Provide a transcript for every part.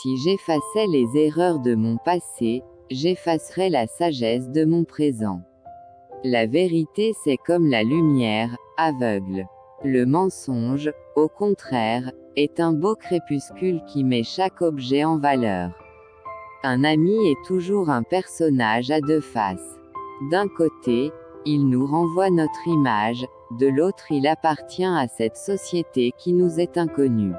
Si j'effaçais les erreurs de mon passé, j'effacerais la sagesse de mon présent. La vérité c'est comme la lumière, aveugle. Le mensonge, au contraire, est un beau crépuscule qui met chaque objet en valeur. Un ami est toujours un personnage à deux faces. D'un côté, il nous renvoie notre image, de l'autre il appartient à cette société qui nous est inconnue.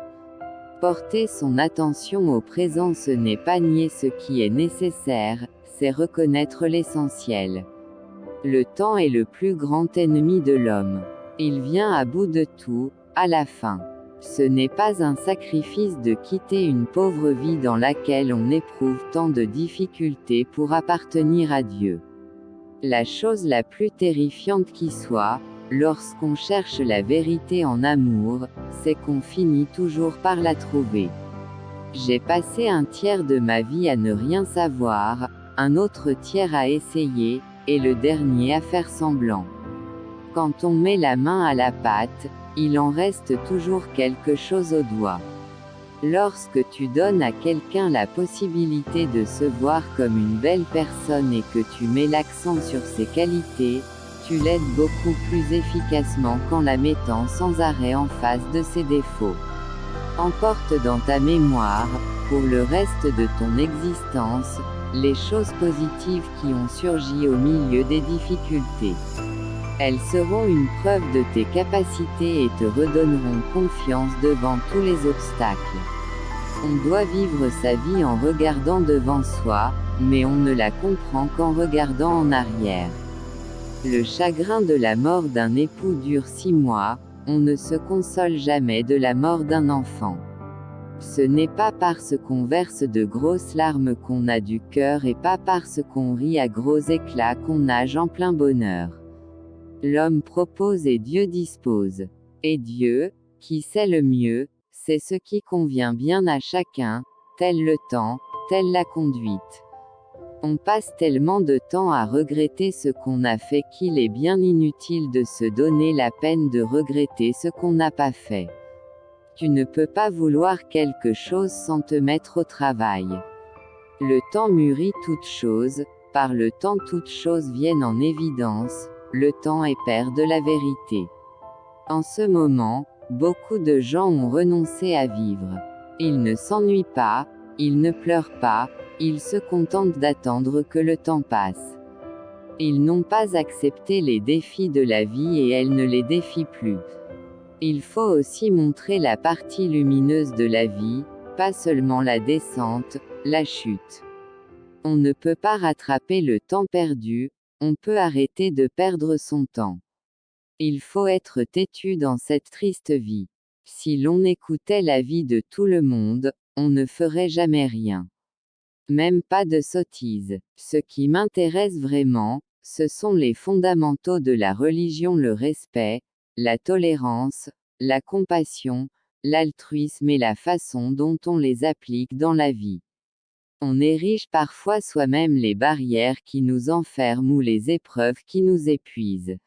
Porter son attention au présent ce n'est pas nier ce qui est nécessaire, c'est reconnaître l'essentiel. Le temps est le plus grand ennemi de l'homme. Il vient à bout de tout, à la fin. Ce n'est pas un sacrifice de quitter une pauvre vie dans laquelle on éprouve tant de difficultés pour appartenir à Dieu. La chose la plus terrifiante qui soit, lorsqu'on cherche la vérité en amour, c'est qu'on finit toujours par la trouver. J'ai passé un tiers de ma vie à ne rien savoir, un autre tiers à essayer, et le dernier à faire semblant. Quand on met la main à la pâte, il en reste toujours quelque chose au doigt. Lorsque tu donnes à quelqu'un la possibilité de se voir comme une belle personne et que tu mets l'accent sur ses qualités, tu l'aides beaucoup plus efficacement qu'en la mettant sans arrêt en face de ses défauts. Emporte dans ta mémoire, pour le reste de ton existence, les choses positives qui ont surgi au milieu des difficultés. Elles seront une preuve de tes capacités et te redonneront confiance devant tous les obstacles. On doit vivre sa vie en regardant devant soi, mais on ne la comprend qu'en regardant en arrière. Le chagrin de la mort d'un époux dure 6 mois, on ne se console jamais de la mort d'un enfant. Ce n'est pas parce qu'on verse de grosses larmes qu'on a du cœur et pas parce qu'on rit à gros éclats qu'on nage en plein bonheur. L'homme propose et Dieu dispose. Et Dieu, qui sait le mieux, c'est ce qui convient bien à chacun, tel le temps, telle la conduite. On passe tellement de temps à regretter ce qu'on a fait qu'il est bien inutile de se donner la peine de regretter ce qu'on n'a pas fait. Tu ne peux pas vouloir quelque chose sans te mettre au travail. Le temps mûrit toutes choses, par le temps toutes choses viennent en évidence, le temps est père de la vérité. En ce moment, beaucoup de gens ont renoncé à vivre. Ils ne s'ennuient pas, ils ne pleurent pas, ils se contentent d'attendre que le temps passe. Ils n'ont pas accepté les défis de la vie et elle ne les défie plus. Il faut aussi montrer la partie lumineuse de la vie, pas seulement la descente, la chute. On ne peut pas rattraper le temps perdu, on peut arrêter de perdre son temps. Il faut être têtu dans cette triste vie. Si l'on écoutait la vie de tout le monde, on ne ferait jamais rien. Même pas de sottises. Ce qui m'intéresse vraiment, ce sont les fondamentaux de la religion: le respect, la tolérance, la compassion, l'altruisme et la façon dont on les applique dans la vie. On érige parfois soi-même les barrières qui nous enferment ou les épreuves qui nous épuisent.